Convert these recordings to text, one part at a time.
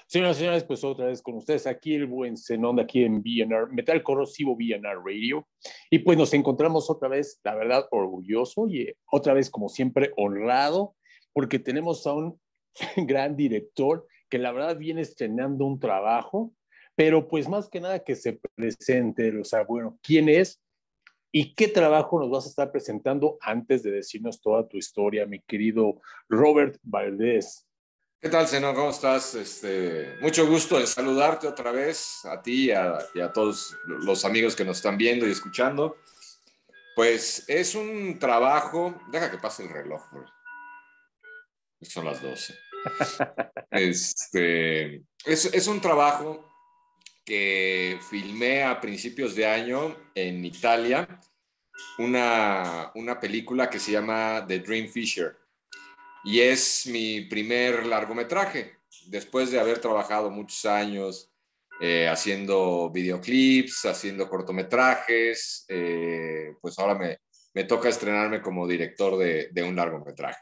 Señoras y señores, pues otra vez con ustedes aquí el buen Zenón de aquí en BNR, Metal Corrosivo BNR Radio. Y pues nos encontramos otra vez, la verdad, orgulloso y otra vez, como siempre, honrado, porque tenemos a un gran director que la verdad viene estrenando un trabajo, pero pues más que nada que se presente, o sea, bueno, ¿quién es? ¿Y qué trabajo nos vas a estar presentando antes de decirnos toda tu historia, mi querido Robert Valdés? ¿Qué tal, Zeno? ¿Cómo estás? Mucho gusto de saludarte otra vez, a ti y a todos los amigos que nos están viendo y escuchando. Pues es un trabajo, deja que pase el reloj, son las 12. Es un trabajo que filmé a principios de año en Italia, una película que se llama The Dream Fisher. Y es mi primer largometraje, después de haber trabajado muchos años haciendo videoclips, haciendo cortometrajes, pues ahora me toca estrenarme como director de un largometraje.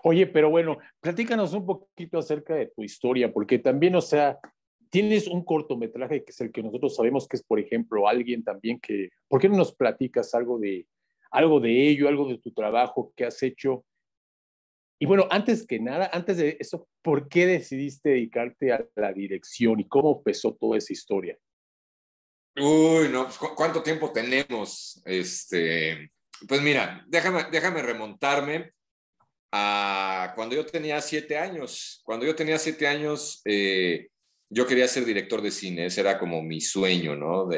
Oye, pero bueno, platícanos un poquito acerca de tu historia, porque también, o sea, tienes un cortometraje que es el que nosotros sabemos que es, por ejemplo, alguien también que, ¿por qué no nos platicas algo de ello, algo de tu trabajo que has hecho? Y bueno, antes que nada, antes de eso, ¿por qué decidiste dedicarte a la dirección y cómo empezó toda esa historia? Uy, no, pues ¿cuánto tiempo tenemos? Pues mira, déjame remontarme a cuando yo tenía 7 años. Cuando yo tenía 7 años, yo quería ser director de cine. Ese era como mi sueño, ¿no?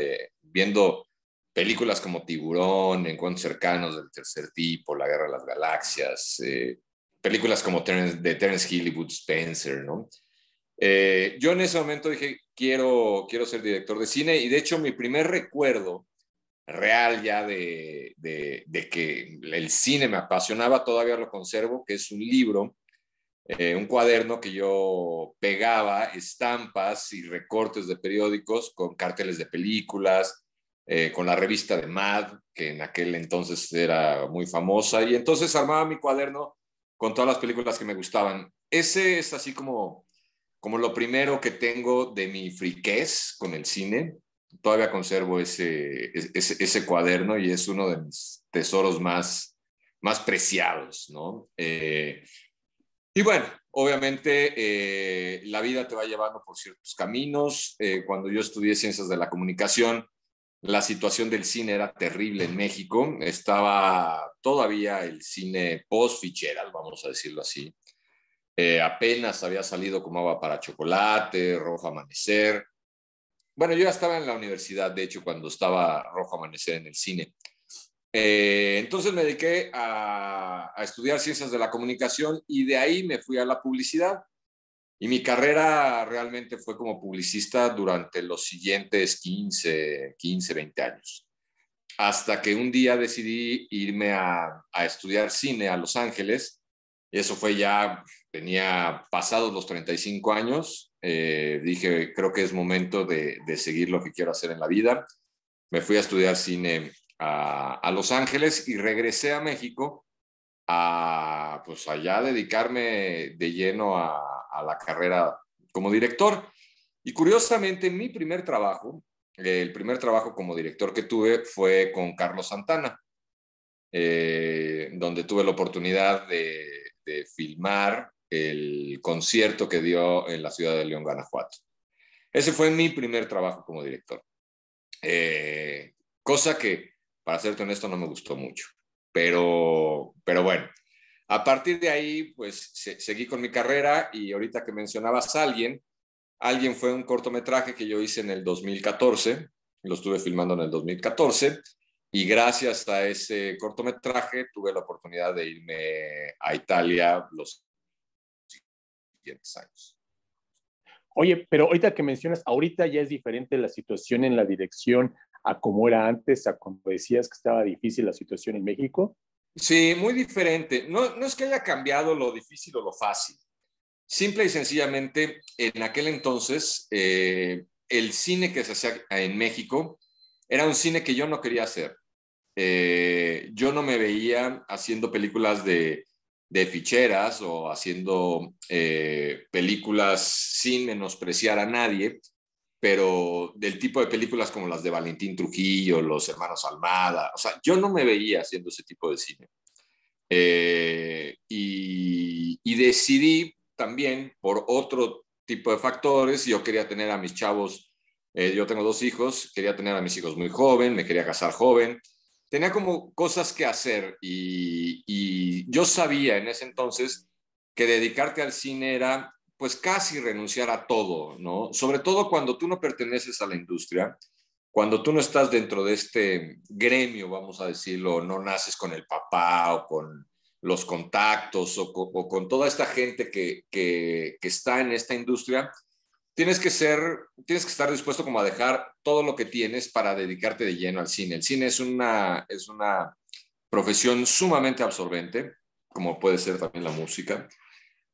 Viendo películas como Tiburón, Encuentros cercanos del tercer tipo, La guerra de las galaxias, películas como de Terence Hill y Bud Spencer, ¿no? Yo en ese momento dije, quiero ser director de cine, y de hecho mi primer recuerdo real ya de que el cine me apasionaba, todavía lo conservo, que es un libro, un cuaderno que yo pegaba estampas y recortes de periódicos con carteles de películas, con la revista de Mad, que en aquel entonces era muy famosa, y entonces armaba mi cuaderno con todas las películas que me gustaban. Ese es así como lo primero que tengo de mi friquez con el cine. Todavía conservo ese cuaderno y es uno de mis tesoros más preciados, ¿no? Y bueno, obviamente la vida te va llevando por ciertos caminos. Cuando yo estudié Ciencias de la Comunicación, la situación del cine era terrible en México. Estaba todavía el cine post-ficheras, vamos a decirlo así. Apenas había salido como Agua para Chocolate, Rojo Amanecer. Bueno, yo ya estaba en la universidad, de hecho, cuando estaba Rojo Amanecer en el cine. Entonces me dediqué a estudiar ciencias de la comunicación y de ahí me fui a la publicidad. Y mi carrera realmente fue como publicista durante los siguientes 20 años. Hasta que un día decidí irme a estudiar cine a Los Ángeles. Eso fue ya, tenía pasados los 35 años. Dije, creo que es momento de seguir lo que quiero hacer en la vida. Me fui a estudiar cine a Los Ángeles y regresé a México pues allá dedicarme de lleno a la carrera como director. Y curiosamente, mi primer trabajo, el primer trabajo como director que tuve fue con Carlos Santana, donde tuve la oportunidad de filmar el concierto que dio en la ciudad de León, Guanajuato. Ese fue mi primer trabajo como director. Cosa que, para serte honesto, no me gustó mucho. Pero bueno, a partir de ahí, pues seguí con mi carrera, y ahorita que mencionabas a Alguien fue un cortometraje que yo hice en el 2014, lo estuve filmando en el 2014, y gracias a ese cortometraje tuve la oportunidad de irme a Italia los siguientes años. Oye, pero ahorita que mencionas, ahorita ya es diferente la situación en la dirección a como era antes, a cuando decías que estaba difícil la situación en México. Sí, muy diferente. No es que haya cambiado lo difícil o lo fácil. Simple y sencillamente, en aquel entonces, el cine que se hacía en México era un cine que yo no quería hacer. Yo no me veía haciendo películas de de ficheras o haciendo películas sin menospreciar a nadie, pero del tipo de películas como las de Valentín Trujillo, los hermanos Almada. O sea, yo no me veía haciendo ese tipo de cine. Y decidí también por otro tipo de factores. Yo quería tener a mis chavos, yo tengo 2 hijos, quería tener a mis hijos muy joven, me quería casar joven, tenía como cosas que hacer y yo sabía en ese entonces que dedicarte al cine era pues casi renunciar a todo, ¿no? Sobre todo cuando tú no perteneces a la industria, cuando tú no estás dentro de este gremio, vamos a decirlo, no naces con el papá o con los contactos o con toda esta gente que está en esta industria, tienes que estar dispuesto como a dejar todo lo que tienes para dedicarte de lleno al cine. El cine es una profesión sumamente absorbente, como puede ser también la música.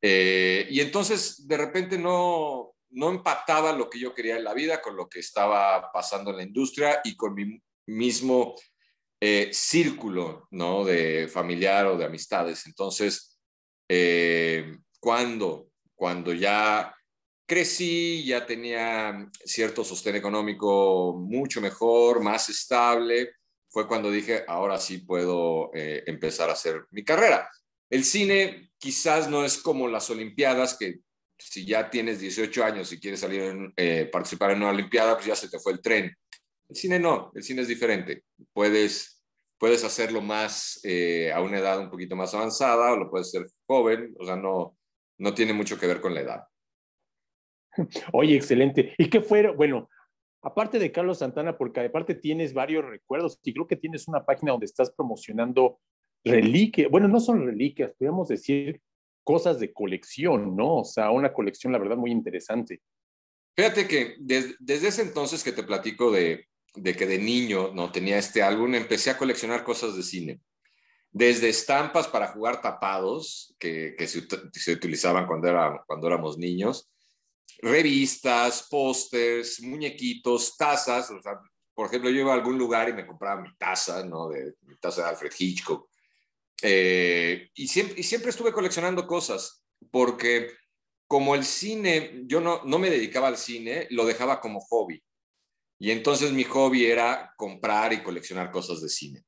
Y entonces de repente no empataba lo que yo quería en la vida con lo que estaba pasando en la industria y con mi mismo círculo, ¿no? De familiar o de amistades. Entonces, cuando ya crecí, ya tenía cierto sostén económico mucho mejor, más estable, fue cuando dije, ahora sí puedo empezar a hacer mi carrera. El cine quizás no es como las Olimpiadas, que si ya tienes 18 años y quieres participar en una Olimpiada, pues ya se te fue el tren. El cine no, el cine es diferente. Puedes hacerlo más a una edad un poquito más avanzada o lo puedes ser joven, o sea, no tiene mucho que ver con la edad. Oye, excelente. ¿Y qué fue? Bueno, aparte de Carlos Santana, porque aparte tienes varios recuerdos y creo que tienes una página donde estás promocionando reliquias, bueno, no son reliquias, podríamos decir cosas de colección, ¿no? O sea, una colección, la verdad, muy interesante. Fíjate que desde ese entonces que te platico de que de niño no tenía este álbum, empecé a coleccionar cosas de cine. Desde estampas para jugar tapados, que se utilizaban cuando éramos niños, revistas, pósters, muñequitos, tazas. O sea, por ejemplo, yo iba a algún lugar y me compraba mi taza, ¿no? Mi taza de Alfred Hitchcock. Y siempre estuve coleccionando cosas, porque como el cine, yo no me dedicaba al cine, lo dejaba como hobby. Y entonces mi hobby era comprar y coleccionar cosas de cine.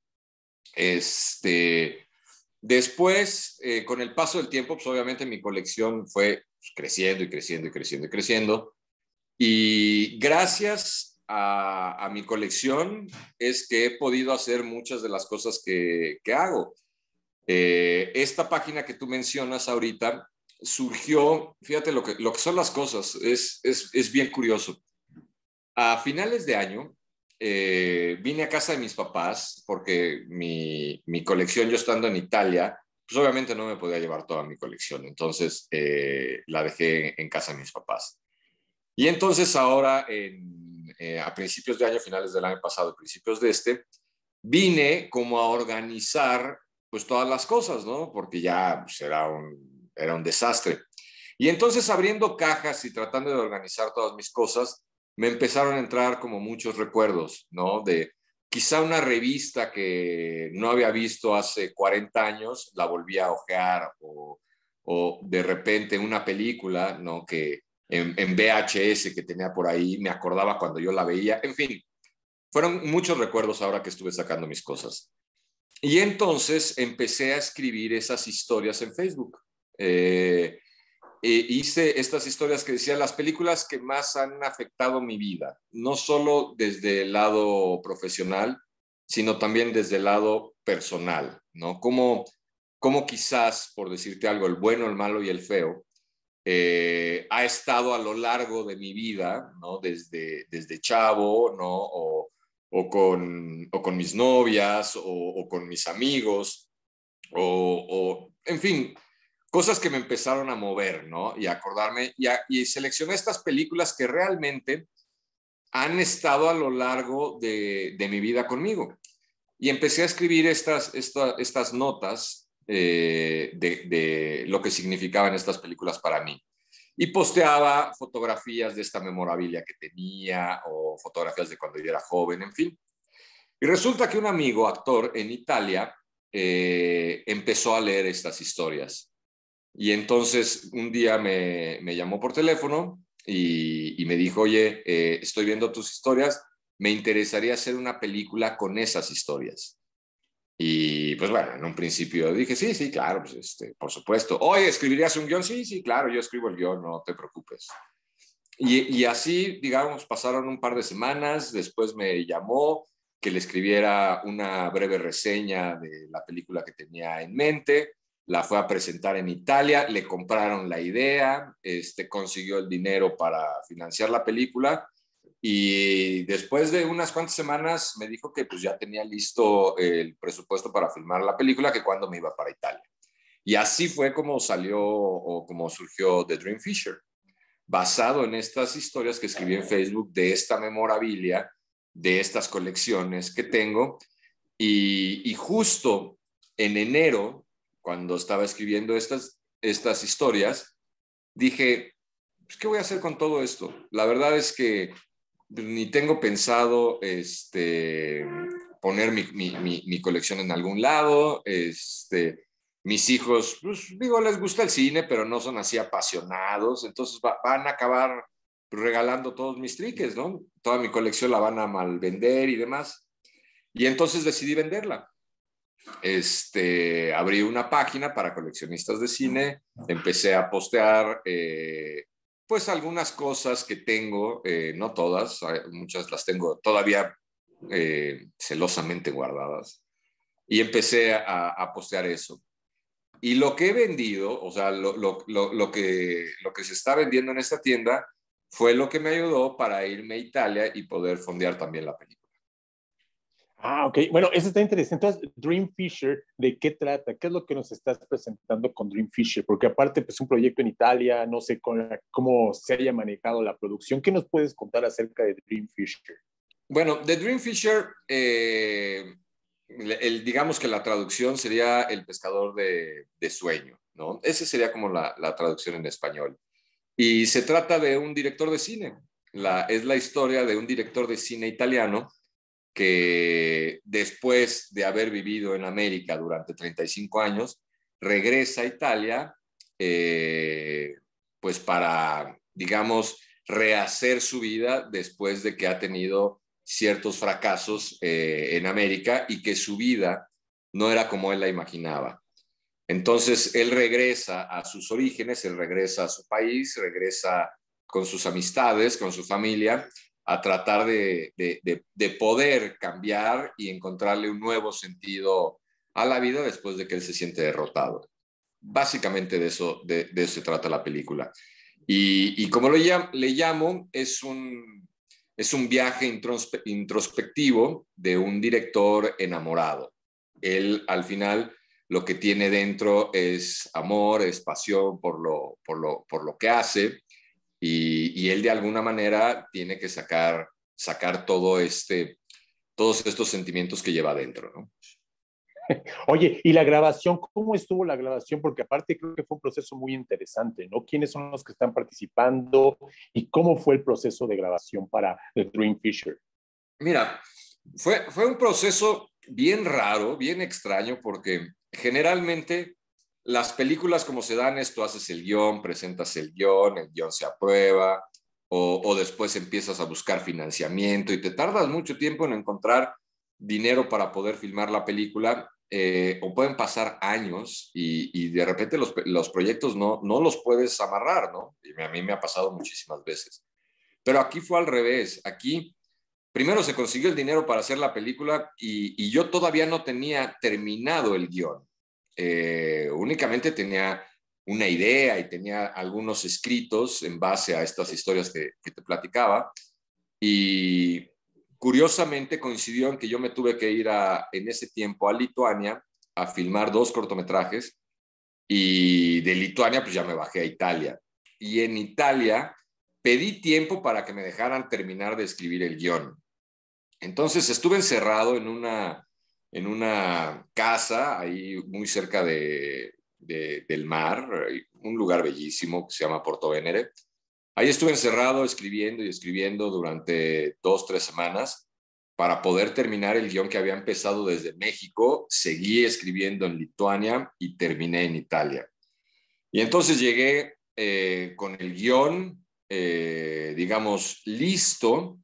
Después, con el paso del tiempo, pues obviamente mi colección fue creciendo y creciendo y creciendo y creciendo. Y gracias a mi colección es que he podido hacer muchas de las cosas que hago. Esta página que tú mencionas ahorita surgió, fíjate lo que son las cosas, es bien curioso. A finales de año vine a casa de mis papás porque mi colección, yo estando en Italia, pues obviamente no me podía llevar toda mi colección, entonces la dejé en casa de mis papás. Y entonces ahora, a principios de año, finales del año pasado, principios de vine como a organizar pues todas las cosas, ¿no? Porque ya pues, era un desastre. Y entonces abriendo cajas y tratando de organizar todas mis cosas, me empezaron a entrar como muchos recuerdos, ¿no? De quizá una revista que no había visto hace 40 años, la volví a ojear, o de repente una película, ¿no? Que en VHS que tenía por ahí, me acordaba cuando yo la veía, en fin, fueron muchos recuerdos ahora que estuve sacando mis cosas. Y entonces empecé a escribir esas historias en Facebook. Hice estas historias que decían las películas que más han afectado mi vida, no solo desde el lado profesional, sino también desde el lado personal, ¿no? Como quizás, por decirte algo, el bueno, el malo y el feo, ha estado a lo largo de mi vida, ¿no? Desde chavo, ¿no? O con mis novias, o con mis amigos, en fin, cosas que me empezaron a mover, ¿no? Y a acordarme, y seleccioné estas películas que realmente han estado a lo largo de mi vida conmigo. Y empecé a escribir estas notas de lo que significaban estas películas para mí. Y posteaba fotografías de esta memorabilia que tenía o fotografías de cuando yo era joven, en fin. Y resulta que un amigo, actor en Italia, empezó a leer estas historias. Y entonces un día me llamó por teléfono y me dijo, oye, estoy viendo tus historias, me interesaría hacer una película con esas historias. Y pues bueno, en un principio dije, sí, sí, claro, pues por supuesto. Oye, ¿escribirías un guión? Sí, sí, claro, yo escribo el guión, no te preocupes. Y así, digamos, pasaron un par de semanas, después me llamó que le escribiera una breve reseña de la película que tenía en mente, la fue a presentar en Italia, le compraron la idea, consiguió el dinero para financiar la película y después de unas cuantas semanas me dijo que pues ya tenía listo el presupuesto para filmar la película, que cuando me iba para Italia. Y así fue como salió o como surgió The Dream Fisher, basado en estas historias que escribí en Facebook, de esta memorabilia, de estas colecciones que tengo. Y justo en enero, cuando estaba escribiendo estas historias, dije, pues, ¿qué voy a hacer con todo esto? La verdad es que ni tengo pensado poner mi colección en algún lado. Mis hijos, pues digo, les gusta el cine, pero no son así apasionados, entonces van a acabar regalando todos mis triques, ¿no? Toda mi colección la van a mal vender y demás. Y entonces decidí venderla. Abrí una página para coleccionistas de cine, empecé a postear pues algunas cosas que tengo, no todas, muchas las tengo todavía celosamente guardadas, y empecé a postear eso. Y lo que he vendido, o sea, lo que se está vendiendo en esta tienda fue lo que me ayudó para irme a Italia y poder fondear también la película. Ah, ok. Bueno, eso está interesante. Entonces, Dream Fisher, ¿de qué trata? ¿Qué es lo que nos estás presentando con Dream Fisher? Porque aparte, pues un proyecto en Italia, no sé cómo se haya manejado la producción. ¿Qué nos puedes contar acerca de Dream Fisher? Bueno, The Dream Fisher, digamos que la traducción sería el pescador de sueño, ¿no? Esa sería como la traducción en español. Y se trata de un director de cine. Es la historia de un director de cine italiano que después de haber vivido en América durante 35 años, regresa a Italia, pues para, digamos, rehacer su vida después de que ha tenido ciertos fracasos en América y que su vida no era como él la imaginaba. Entonces, él regresa a sus orígenes, él regresa a su país, regresa con sus amistades, con su familia, a tratar de poder cambiar y encontrarle un nuevo sentido a la vida después de que él se siente derrotado. Básicamente de eso se trata la película. Y como le llamo, es un viaje introspectivo de un director enamorado. Él al final lo que tiene dentro es amor, es pasión por lo que hace, y él de alguna manera tiene que sacar todos estos sentimientos que lleva dentro, ¿no? Oye, ¿y la grabación? ¿Cómo estuvo la grabación? Porque aparte creo que fue un proceso muy interesante, ¿no? ¿Quiénes son los que están participando y cómo fue el proceso de grabación para The Dream Fisher? Mira, fue un proceso bien raro, bien extraño, porque generalmente las películas como se dan esto, haces el guión, presentas el guión se aprueba, o después empiezas a buscar financiamiento y te tardas mucho tiempo en encontrar dinero para poder filmar la película, o pueden pasar años y de repente los proyectos no los puedes amarrar, ¿no? Y a mí me ha pasado muchísimas veces. Pero aquí fue al revés. Aquí primero se consiguió el dinero para hacer la película y yo todavía no tenía terminado el guión. Únicamente tenía una idea y tenía algunos escritos en base a estas historias que te platicaba. Y curiosamente coincidió en que yo me tuve que ir en ese tiempo a Lituania a filmar 2 cortometrajes, y de Lituania pues ya me bajé a Italia. Y en Italia pedí tiempo para que me dejaran terminar de escribir el guión. Entonces estuve encerrado en una casa ahí muy cerca del mar, un lugar bellísimo que se llama Porto Venere. Ahí estuve encerrado escribiendo y escribiendo durante 2, 3 semanas, para poder terminar el guión que había empezado desde México. Seguí escribiendo en Lituania y terminé en Italia. Y entonces llegué con el guión, digamos, listo,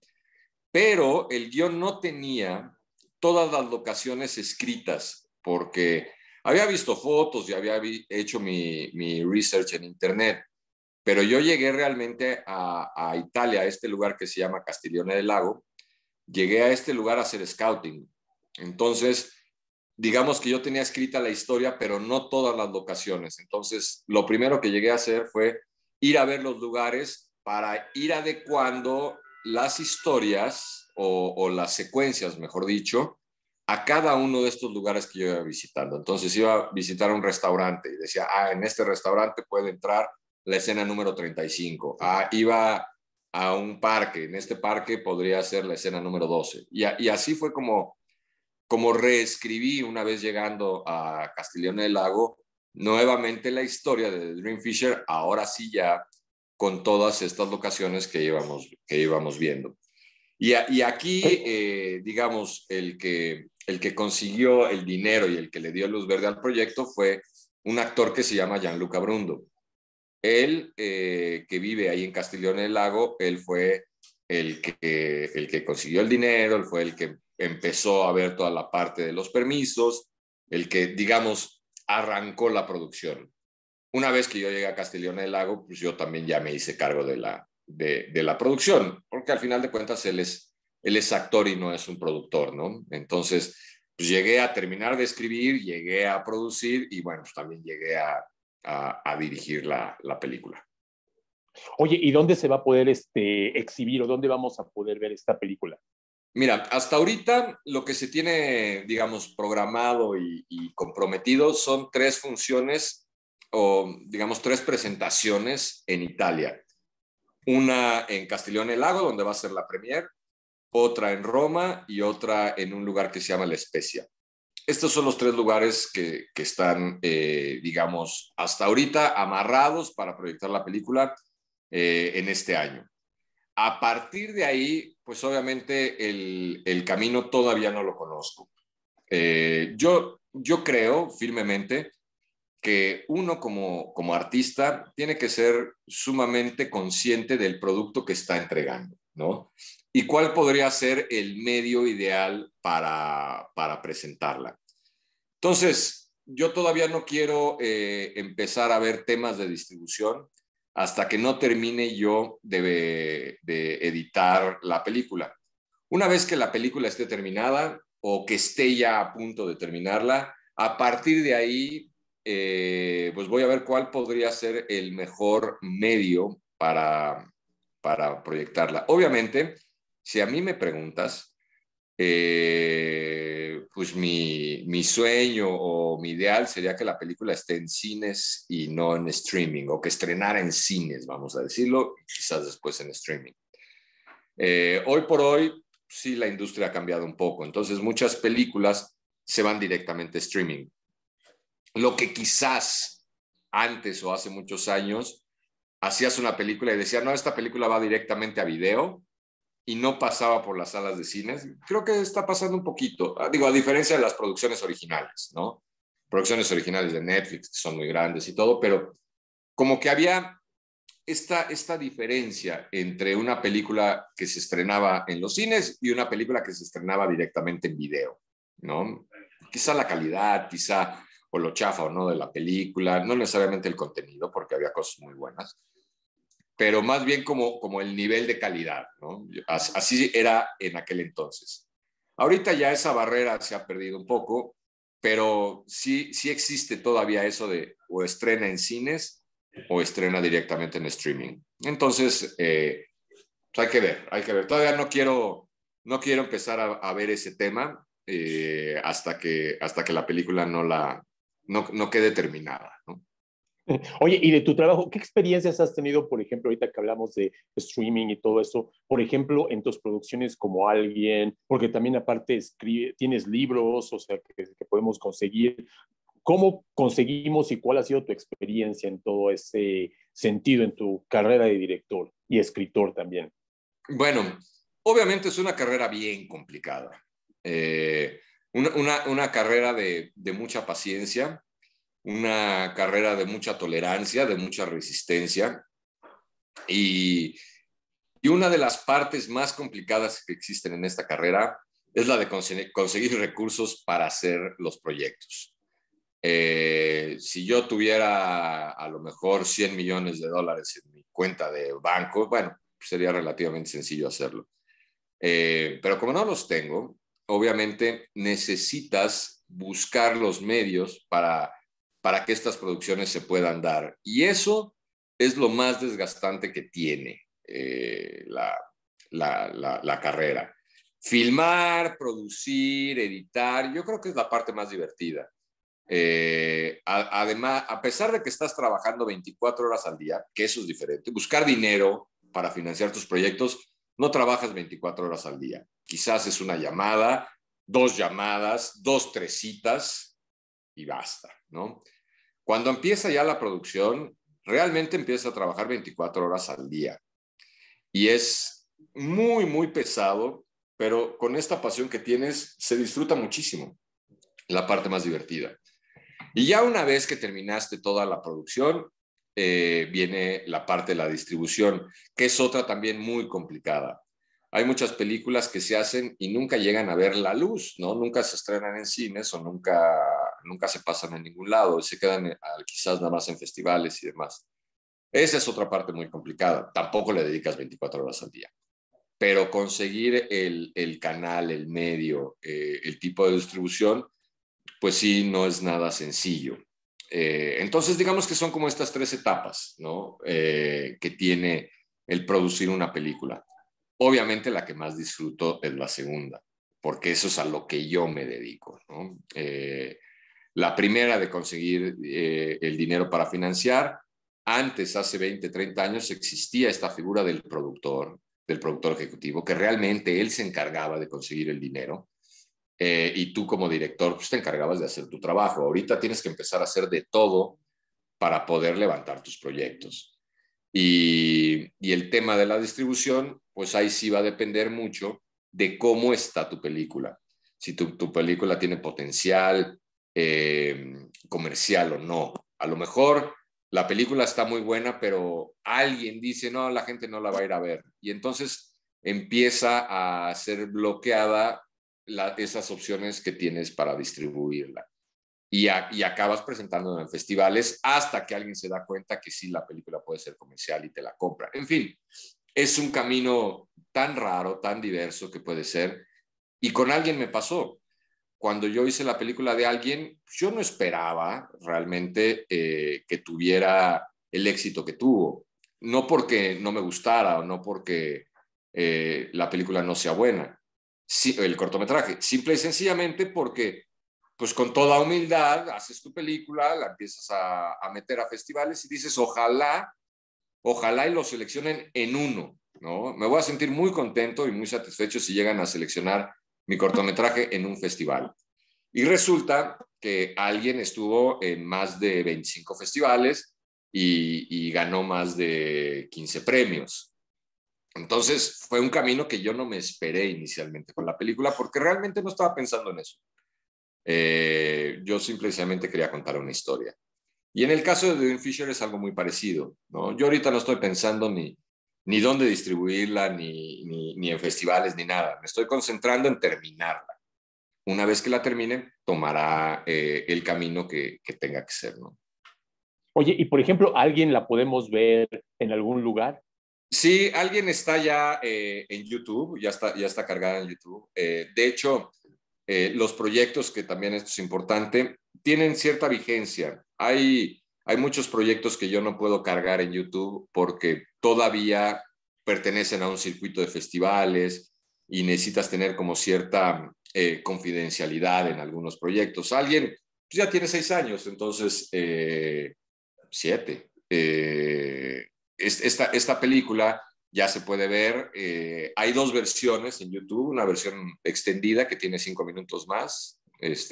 pero el guión no tenía todas las locaciones escritas, porque había visto fotos y había hecho mi research en internet, pero yo llegué realmente a Italia, a este lugar que se llama Castiglione del Lago. Llegué a este lugar a hacer scouting. Entonces, digamos que yo tenía escrita la historia, pero no todas las locaciones. Entonces, lo primero que llegué a hacer fue ir a ver los lugares para ir adecuando las historias o las secuencias, mejor dicho, a cada uno de estos lugares que yo iba visitando. Entonces iba a visitar un restaurante y decía, en este restaurante puede entrar la escena número 35. Iba a un parque, en este parque podría ser la escena número 12. Y así fue como reescribí una vez llegando a Castiglione del Lago, nuevamente la historia de Dream Fisher, ahora sí ya con todas estas locaciones que íbamos viendo. Y aquí, digamos, el que consiguió el dinero y el que le dio luz verde al proyecto fue un actor que se llama Gianluca Brundo. Él, que vive ahí en Castiglione del Lago, él fue el que consiguió el dinero, él fue el que empezó a ver toda la parte de los permisos, el que, digamos, arrancó la producción. Una vez que yo llegué a Castiglione del Lago, pues yo también ya me hice cargo de la producción, porque al final de cuentas él es actor y no es un productor, ¿no? Entonces, pues llegué a terminar de escribir, llegué a producir y bueno, pues también llegué a dirigir la película. Oye, ¿y dónde se va a poder exhibir o dónde vamos a poder ver esta película? Mira, hasta ahorita lo que se tiene, digamos, programado y comprometido son 3 funciones o, digamos, 3 presentaciones en Italia. Una en Castiglione del Lago, donde va a ser la premier, otra en Roma y otra en un lugar que se llama La Spezia. Estos son los 3 lugares que están, digamos, hasta ahorita amarrados para proyectar la película en este año. A partir de ahí, pues obviamente el camino todavía no lo conozco. Yo creo firmemente que uno como artista tiene que ser sumamente consciente del producto que está entregando, ¿no? Y cuál podría ser el medio ideal para presentarla. Entonces, yo todavía no quiero empezar a ver temas de distribución hasta que no termine yo de editar la película. Una vez que la película esté terminada o que esté ya a punto de terminarla, a partir de ahí, pues voy a ver cuál podría ser el mejor medio para proyectarla. Obviamente, si a mí me preguntas, pues mi sueño o mi ideal sería que la película esté en cines y no en streaming, o que estrenara en cines, vamos a decirlo, y quizás después en streaming. Hoy por hoy, sí, la industria ha cambiado un poco, entonces muchas películas se van directamente a streaming. Lo que quizás antes o hace muchos años hacías una película y decías, no, esta película va directamente a video, y no pasaba por las salas de cines. Creo que está pasando un poquito, digo, a diferencia de las producciones originales, ¿no? Producciones originales de Netflix, que son muy grandes y todo, pero como que había esta diferencia entre una película que se estrenaba en los cines y una película que se estrenaba directamente en video, ¿no? Quizá la calidad, quizá o lo chafa o no de la película, no necesariamente el contenido, porque había cosas muy buenas, pero más bien como el nivel de calidad, ¿no? Así era en aquel entonces. Ahorita ya esa barrera se ha perdido un poco, pero sí existe todavía eso de o estrena en cines o estrena directamente en streaming. Entonces, pues hay que ver. Todavía no quiero empezar a ver ese tema hasta que la película no quede terminada, ¿no? Oye, y de tu trabajo, ¿qué experiencias has tenido, por ejemplo, ahorita que hablamos de streaming y todo eso, por ejemplo, en tus producciones como alguien, porque también aparte tienes libros, o sea, que podemos conseguir. ¿Cómo conseguimos y cuál ha sido tu experiencia en todo ese sentido en tu carrera de director y escritor también? Bueno, Obviamente es una carrera bien complicada. Una carrera de mucha paciencia, una carrera de mucha tolerancia, de mucha resistencia. Y, y una de las partes más complicadas que existen en esta carrera es la de conseguir recursos para hacer los proyectos. Si yo tuviera a lo mejor $100 millones en mi cuenta de banco, bueno, sería relativamente sencillo hacerlo. Pero como no los tengo, obviamente necesitas buscar los medios para que estas producciones se puedan dar. Y eso es lo más desgastante que tiene la carrera. Filmar, producir, editar, yo creo que es la parte más divertida. Además, a pesar de que estás trabajando 24 horas al día, que eso es diferente, buscar dinero para financiar tus proyectos, no trabajas 24 horas al día. Quizás es una llamada, 2 llamadas, 2, 3 citas y basta, ¿no? Cuando empieza ya la producción, realmente empieza a trabajar 24 horas al día. Y es muy, muy pesado, pero con esta pasión que tienes, se disfruta muchísimo. La parte más divertida. Y ya una vez que terminaste toda la producción, viene la parte de la distribución, que es otra también muy complicada. Hay muchas películas que se hacen y nunca llegan a ver la luz, ¿no? Nunca se estrenan en cines o nunca se pasan en ningún lado, se quedan quizás nada más en festivales y demás. Esa es otra parte muy complicada. Tampoco le dedicas 24 horas al día. Pero conseguir el canal, el medio, el tipo de distribución, pues sí, no es nada sencillo. Entonces, digamos que son como estas 3 etapas, ¿no? Que tiene el producir una película. Obviamente la que más disfruto es la segunda, porque eso es a lo que yo me dedico, ¿no? La primera de conseguir el dinero para financiar, antes, hace 20, 30 años, existía esta figura del productor ejecutivo, que realmente él se encargaba de conseguir el dinero. Y tú como director pues te encargabas de hacer tu trabajo. Ahorita tienes que empezar a hacer de todo para poder levantar tus proyectos. Y el tema de la distribución, pues ahí sí va a depender mucho de cómo está tu película. Si tu película tiene potencial comercial o no. A lo mejor la película está muy buena, pero alguien dice, no, la gente no la va a ir a ver. Y entonces empieza a ser bloqueada esas opciones que tienes para distribuirla. Y acabas presentándola en festivales hasta que alguien se da cuenta que sí, la película puede ser comercial y te la compra. En fin, es un camino tan raro, tan diverso que puede ser. Y con alguien me pasó. Cuando yo hice la película de alguien, yo no esperaba realmente que tuviera el éxito que tuvo. No porque no me gustara o no porque la película no sea buena, sí, el cortometraje, simple y sencillamente porque pues con toda humildad haces tu película, la empiezas a meter a festivales y dices, ojalá y lo seleccionen en uno, ¿no? Me voy a sentir muy contento y muy satisfecho si llegan a seleccionar mi cortometraje en un festival. Y resulta que alguien estuvo en más de 25 festivales y ganó más de 15 premios. Entonces fue un camino que yo no me esperé inicialmente con la película porque realmente no estaba pensando en eso. Yo simplemente quería contar una historia. Y en el caso de Dream Fisher es algo muy parecido, ¿no? Yo ahorita no estoy pensando ni dónde distribuirla, ni en festivales, ni nada. Me estoy concentrando en terminarla. Una vez que la termine, tomará el camino que tenga que ser, ¿no? Oye, y por ejemplo, ¿alguien la podemos ver en algún lugar? Sí, alguien está ya en YouTube, ya está cargada en YouTube. De hecho, los proyectos, que también esto es importante, tienen cierta vigencia. Hay muchos proyectos que yo no puedo cargar en YouTube porque todavía pertenecen a un circuito de festivales y necesitas tener como cierta confidencialidad en algunos proyectos. Alguien pues ya tiene 6 años, entonces 7. Esta película ya se puede ver. Hay 2 versiones en YouTube, una versión extendida que tiene 5 minutos más,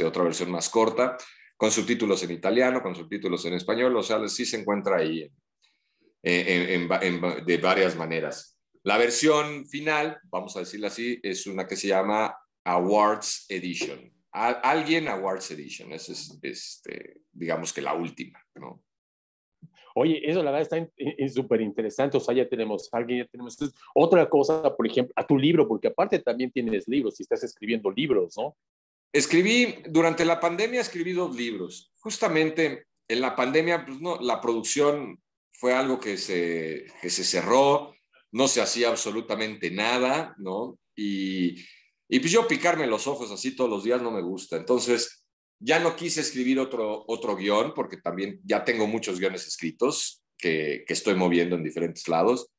otra versión más corta, con subtítulos en italiano, con subtítulos en español, o sea, sí se encuentra ahí de varias maneras. La versión final, vamos a decirlo así, es una que se llama Awards Edition. Alguien Awards Edition. Esa es, digamos que la última, ¿no? Oye, eso la verdad está súper interesante. O sea, ya tenemos a alguien, ya tenemos. Entonces, otra cosa, por ejemplo, a tu libro, porque aparte también tienes libros y estás escribiendo libros, ¿no? Durante la pandemia escribí 2 libros. Justamente en la pandemia, pues no, la producción fue algo que se cerró, no se hacía absolutamente nada, ¿no? Y pues yo picarme los ojos así todos los días no me gusta. Entonces, ya no quise escribir otro guión, porque también ya tengo muchos guiones escritos que estoy moviendo en diferentes lados.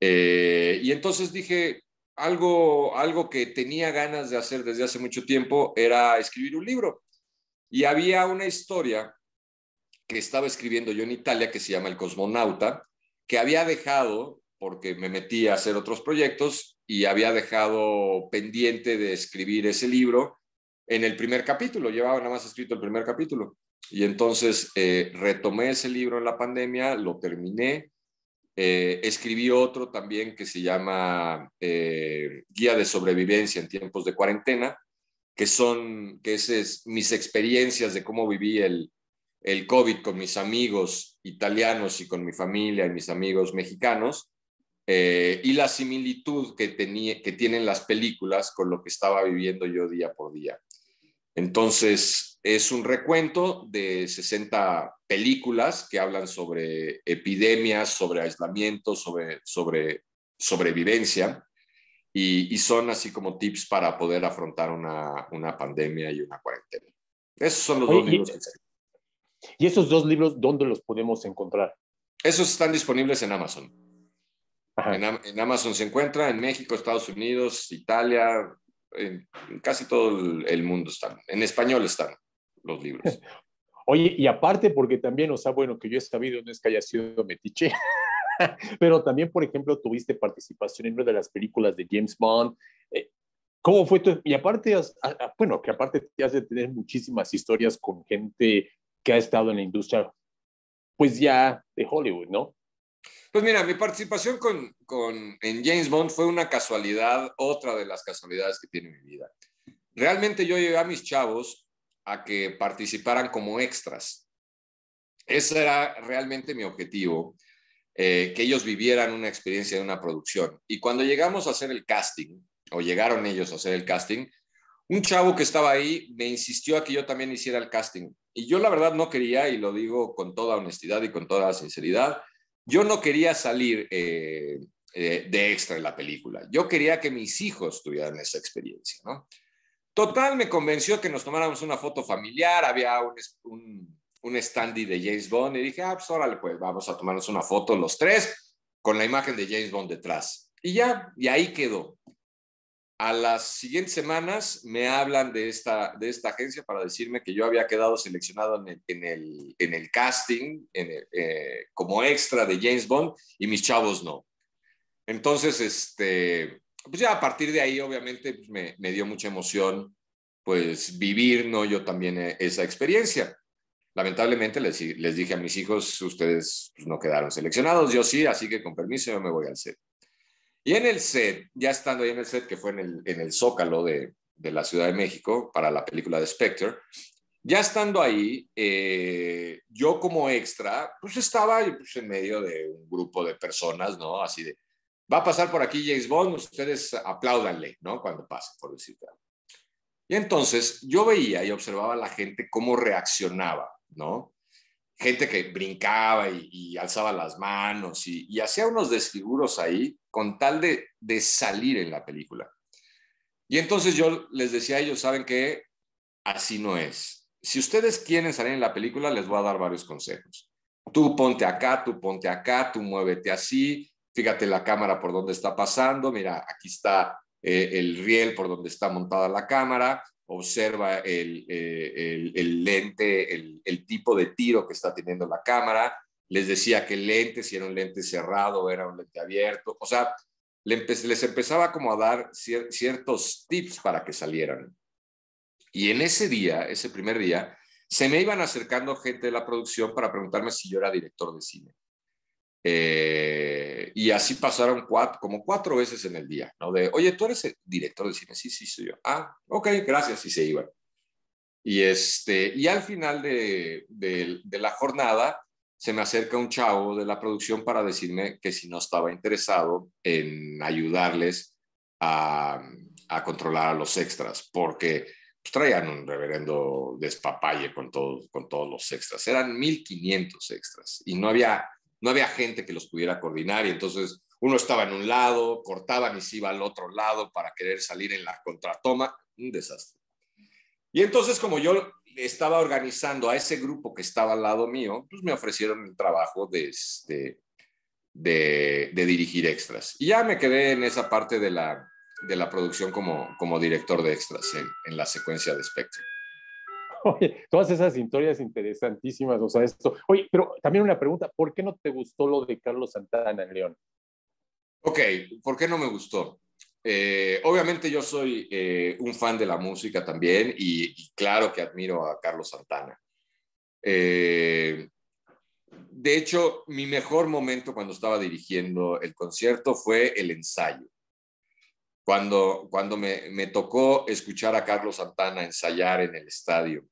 Y entonces dije, algo que tenía ganas de hacer desde hace mucho tiempo era escribir un libro. Y había una historia que estaba escribiendo yo en Italia que se llama El Cosmonauta, que había dejado, porque me metí a hacer otros proyectos, y había dejado pendiente de escribir ese libro en el primer capítulo. Llevaba nada más escrito el primer capítulo. Y entonces retomé ese libro en la pandemia, lo terminé. Escribí otro también que se llama Guía de Sobrevivencia en Tiempos de Cuarentena, que es mis experiencias de cómo viví el COVID con mis amigos italianos y con mi familia y mis amigos mexicanos, y la similitud que tienen las películas con lo que estaba viviendo yo día por día. Entonces, es un recuento de 60 películas que hablan sobre epidemias, sobre aislamiento, sobre sobrevivencia, y son así como tips para poder afrontar una pandemia y una cuarentena. Esos son los Oye, 2 libros que escribí. y esos dos libros, ¿dónde los podemos encontrar? Esos están disponibles en Amazon. Ajá. En Amazon se encuentra, en México, Estados Unidos, Italia, en casi todo el mundo están. En español están los libros. Oye, y aparte, porque también, o sea, bueno, que yo he sabido, no es que haya sido metiche, pero también, por ejemplo, tuviste participación en una de las películas de James Bond. Eh, ¿Cómo fue tu? Y aparte, bueno, que aparte te has de tener muchísimas historias con gente que ha estado en la industria, pues ya de Hollywood, ¿no? Pues mira, mi participación en James Bond fue una casualidad, otra de las casualidades que tiene mi vida. Realmente yo llevé a mis chavos a que participaran como extras. Ese era realmente mi objetivo, que ellos vivieran una experiencia de una producción. Y cuando llegamos a hacer el casting, o llegaron ellos a hacer el casting, un chavo que estaba ahí me insistió a que yo también hiciera el casting. Y yo la verdad no quería, y lo digo con toda honestidad y con toda sinceridad, yo no quería salir de extra en la película. Yo quería que mis hijos tuvieran esa experiencia, ¿no? Total, me convenció que nos tomáramos una foto familiar, había un standee de James Bond, y dije, pues órale, pues vamos a tomarnos una foto los tres con la imagen de James Bond detrás. Y ya, y ahí quedó. A las siguientes semanas me hablan de esta agencia para decirme que yo había quedado seleccionado en el casting como extra de James Bond, y mis chavos no. Entonces, pues ya a partir de ahí, obviamente, pues me dio mucha emoción, pues vivir, ¿no? Yo también esa experiencia. Lamentablemente les dije a mis hijos, ustedes pues, no quedaron seleccionados, yo sí, así que con permiso yo me voy al set. Y en el set, ya estando ahí en el set, que fue en el Zócalo de la Ciudad de México para la película de Spectre, ya estando ahí, yo como extra, pues estaba pues, en medio de un grupo de personas, ¿no? Así de, va a pasar por aquí James Bond, ustedes apláudanle, ¿no? Cuando pase, por decirte algo. Y entonces yo veía y observaba a la gente cómo reaccionaba, ¿no? Gente que brincaba y alzaba las manos y hacía unos desfiguros ahí con tal de salir en la película. Y entonces yo les decía a ellos, ¿saben qué? Así no es. Si ustedes quieren salir en la película, les voy a dar varios consejos. Tú ponte acá, tú muévete así, fíjate la cámara por donde está pasando, mira, aquí está el riel por donde está montada la cámara, observa el lente, el tipo de tiro que está teniendo la cámara. Les decía que el lente, si era un lente cerrado o era un lente abierto, o sea, les empezaba como a dar ciertos tips para que salieran. Y en ese día, ese primer día, se me iban acercando gente de la producción para preguntarme si yo era director de cine. Y así pasaron como 4 veces en el día, ¿no? Oye, ¿tú eres el director de cine? Sí, sí, soy yo. Ah, ok, gracias, y se iban. Y al final de la jornada se me acerca un chavo de la producción para decirme que si no estaba interesado en ayudarles a controlar a los extras, porque pues, traían un reverendo despapalle con todos los extras. Eran 1,500 extras y no había gente que los pudiera coordinar, y entonces uno estaba en un lado, cortaban y se iba al otro lado para querer salir en la contratoma. Un desastre. Y entonces, como yo estaba organizando a ese grupo que estaba al lado mío, pues me ofrecieron el trabajo de dirigir extras. Y ya me quedé en esa parte de la producción como director de extras en la secuencia de Spectrum. Oye, todas esas historias interesantísimas, o sea, esto. Oye, pero también una pregunta, ¿por qué no te gustó lo de Carlos Santana en León? Ok, ¿por qué no me gustó? Obviamente yo soy un fan de la música también, y claro que admiro a Carlos Santana. Eh, de hecho, mi mejor momento cuando estaba dirigiendo el concierto fue el ensayo. Cuando me tocó escuchar a Carlos Santana ensayar en el estadio,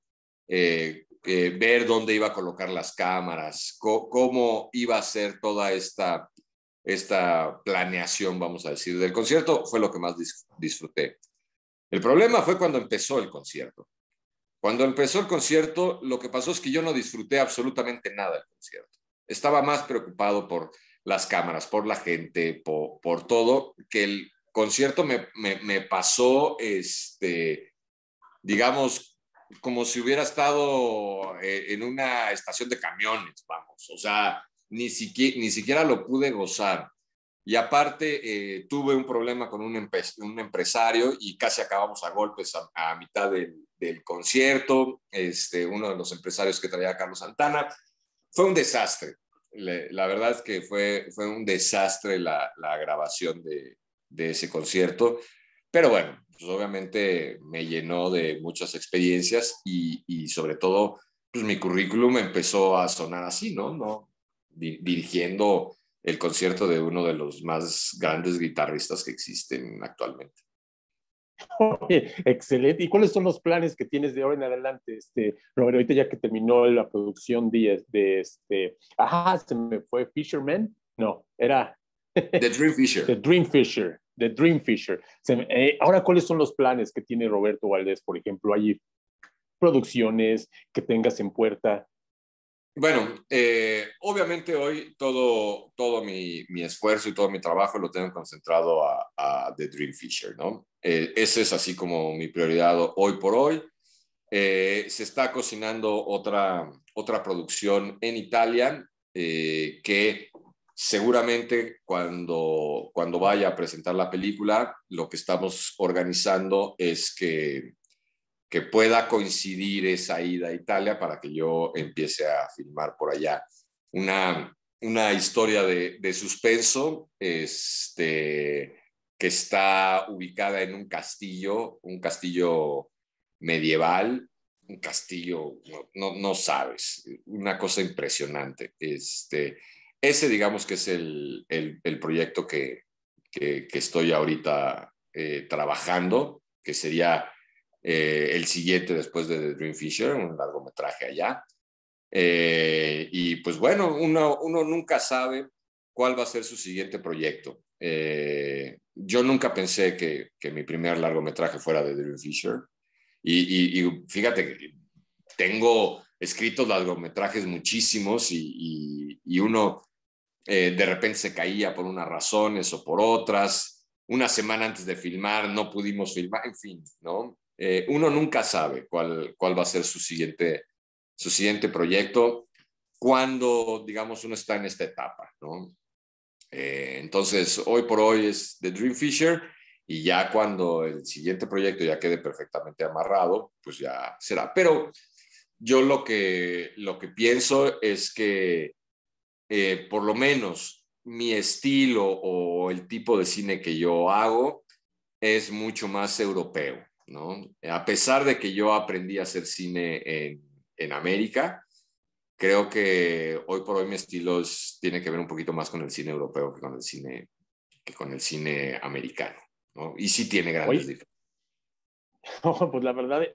ver dónde iba a colocar las cámaras, cómo iba a ser toda esta planeación, vamos a decir, del concierto, fue lo que más disfruté. El problema fue cuando empezó el concierto. Cuando empezó el concierto, lo que pasó es que yo no disfruté absolutamente nada del concierto. Estaba más preocupado por las cámaras, por la gente, por todo, que el concierto me pasó, digamos, como si hubiera estado en una estación de camiones, vamos. O sea, ni siquiera lo pude gozar. Y aparte, tuve un problema con un empresario y casi acabamos a golpes a mitad del concierto. Uno de los empresarios que traía a Carlos Santana. Fue un desastre. La verdad es que fue un desastre la grabación de ese concierto. Pero bueno, pues obviamente me llenó de muchas experiencias, y sobre todo, pues mi currículum empezó a sonar así, ¿no? Dirigiendo el concierto de uno de los más grandes guitarristas que existen actualmente. Oye, excelente. ¿Y cuáles son los planes que tienes de ahora en adelante, Robert? Ahorita ya que terminó la producción ajá, se me fue Fisherman. No, era The Dream The Fisher. Dream Fisher. The Dream Fisher. Ahora, ¿cuáles son los planes que tiene Roberto Valdés, por ejemplo? ¿Hay producciones que tengas en puerta? Bueno, obviamente hoy todo mi esfuerzo y todo mi trabajo lo tengo concentrado a The Dream Fisher, ¿no? Ese es así como mi prioridad hoy por hoy. Se está cocinando otra producción en Italia, que seguramente cuando vaya a presentar la película, lo que estamos organizando es que pueda coincidir esa ida a Italia para que yo empiece a filmar por allá una historia de suspenso, que está ubicada en un castillo medieval, un castillo, no sabes, una cosa impresionante. Ese digamos que es el proyecto que estoy ahorita trabajando, que sería el siguiente después de The Dream Fisher, un largometraje allá. Y pues bueno, uno nunca sabe cuál va a ser su siguiente proyecto. Yo nunca pensé que mi primer largometraje fuera de Dream Fisher. Y fíjate que tengo escritos largometrajes muchísimos, y uno de repente se caía por unas razones o por otras. Una semana antes de filmar no pudimos filmar, en fin, ¿no? Uno nunca sabe cuál va a ser su siguiente proyecto cuando, digamos, uno está en esta etapa, ¿no? Entonces, hoy por hoy es The Dream Fisher, y ya cuando el siguiente proyecto ya quede perfectamente amarrado, pues ya será. Pero yo lo que pienso es que por lo menos mi estilo o el tipo de cine que yo hago es mucho más europeo, ¿no? A pesar de que yo aprendí a hacer cine en América, creo que hoy por hoy mi estilo tiene que ver un poquito más con el cine europeo que con el cine americano, ¿no? Y sí tiene grandes Oye, diferencias. pues la verdad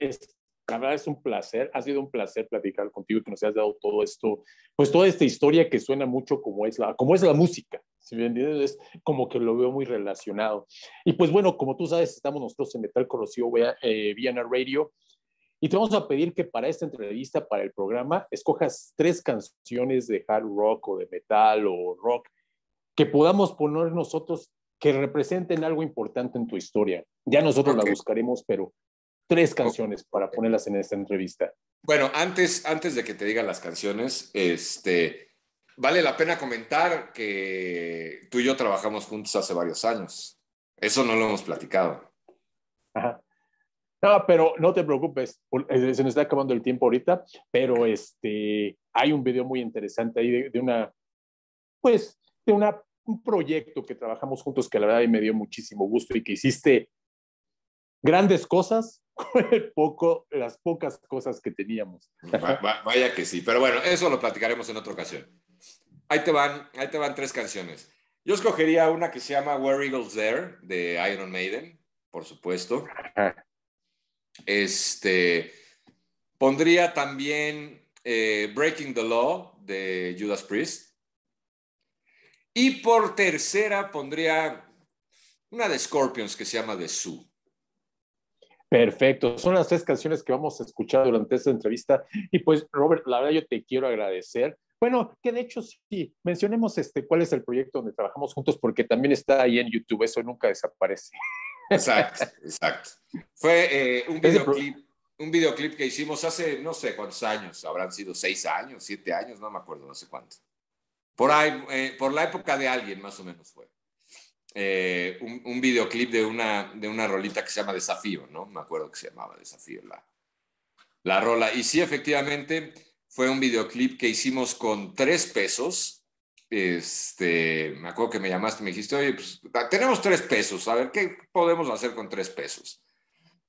es un placer, ha sido un placer platicar contigo y que nos hayas dado todo esto, pues toda esta historia que suena mucho como es la música, si me entiendes, es como que lo veo muy relacionado. Y pues bueno, como tú sabes, estamos nosotros en Metal Corrosivo Viana Radio y te vamos a pedir que para esta entrevista, para el programa, escojas 3 canciones de hard rock o de metal o rock que podamos poner nosotros que representen algo importante en tu historia. Ya nosotros la Ok. buscaremos, pero 3 canciones para Ok. ponerlas en esta entrevista. Bueno, antes de que te diga las canciones, vale la pena comentar que tú y yo trabajamos juntos hace varios años. Eso no lo hemos platicado. Ajá. No, pero no te preocupes, se nos está acabando el tiempo ahorita, pero hay un video muy interesante ahí de una, pues, un proyecto que trabajamos juntos que la verdad me dio muchísimo gusto y que hiciste grandes cosas con las pocas cosas que teníamos. Vaya que sí, pero bueno, eso lo platicaremos en otra ocasión. Ahí te van 3 canciones. Yo escogería una que se llama Where Eagles There, de Iron Maiden, por supuesto. Este, Pondría también Breaking the Law, de Judas Priest. Y por tercera pondría una de Scorpions que se llama The Zoo. Perfecto, son las 3 canciones que vamos a escuchar durante esta entrevista. Y pues, Robert, la verdad yo te quiero agradecer. Bueno, que de hecho sí, mencionemos cuál es el proyecto donde trabajamos juntos, porque también está ahí en YouTube, eso nunca desaparece. Exacto, exacto. Fue Ese pro- un videoclip que hicimos hace no sé cuántos años, habrán sido 6 años, 7 años, no me acuerdo, no sé cuánto. Por ahí, por la época de alguien más o menos fue. Un videoclip de una rolita que se llama Desafío, ¿no? Me acuerdo que se llamaba Desafío la rola. Y sí, efectivamente, fue un videoclip que hicimos con 3 pesos. Me acuerdo que me llamaste y me dijiste, oye, pues tenemos 3 pesos, a ver, ¿qué podemos hacer con 3 pesos?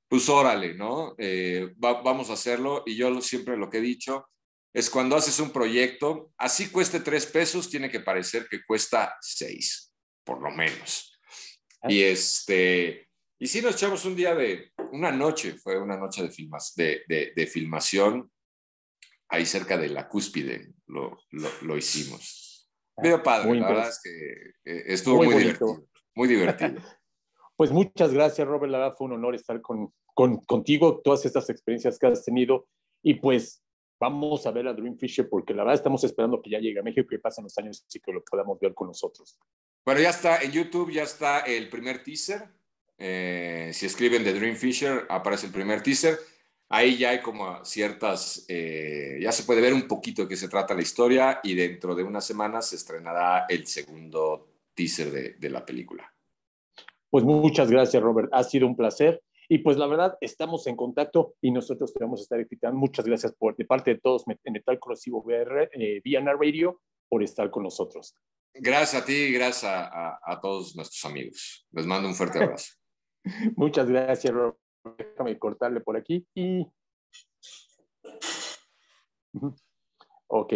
Pues órale, ¿no? Vamos a hacerlo. Y yo siempre lo que he dicho es cuando haces un proyecto, así cueste 3 pesos, tiene que parecer que cuesta 6, por lo menos. Y y sí nos echamos una noche, fue una noche de filmación ahí cerca de la Cúspide, lo hicimos. Medio padre, Muy la verdad es interesante, que estuvo muy muy bonito. divertido, muy divertido. Pues muchas gracias, Robert. La verdad fue un honor estar contigo, todas estas experiencias que has tenido. Y pues vamos a ver a Dream Fisher porque la verdad estamos esperando que ya llegue a México y pasen los años y que lo podamos ver con nosotros. Bueno, ya está en YouTube, ya está el primer teaser. Si escriben The Dream Fisher, aparece el primer teaser. Ahí ya hay como ya se puede ver un poquito de qué se trata la historia y dentro de unas semanas se estrenará el segundo teaser de la película. Pues muchas gracias, Robert. Ha sido un placer. Y pues la verdad, estamos en contacto y nosotros te vamos a estar invitando. Muchas gracias de parte de todos en Metal Corrosivo VR, Viana Radio, por estar con nosotros. Gracias a ti y gracias a todos nuestros amigos. Les mando un fuerte abrazo. Muchas gracias, Robert. Déjame cortarle por aquí y... Ok.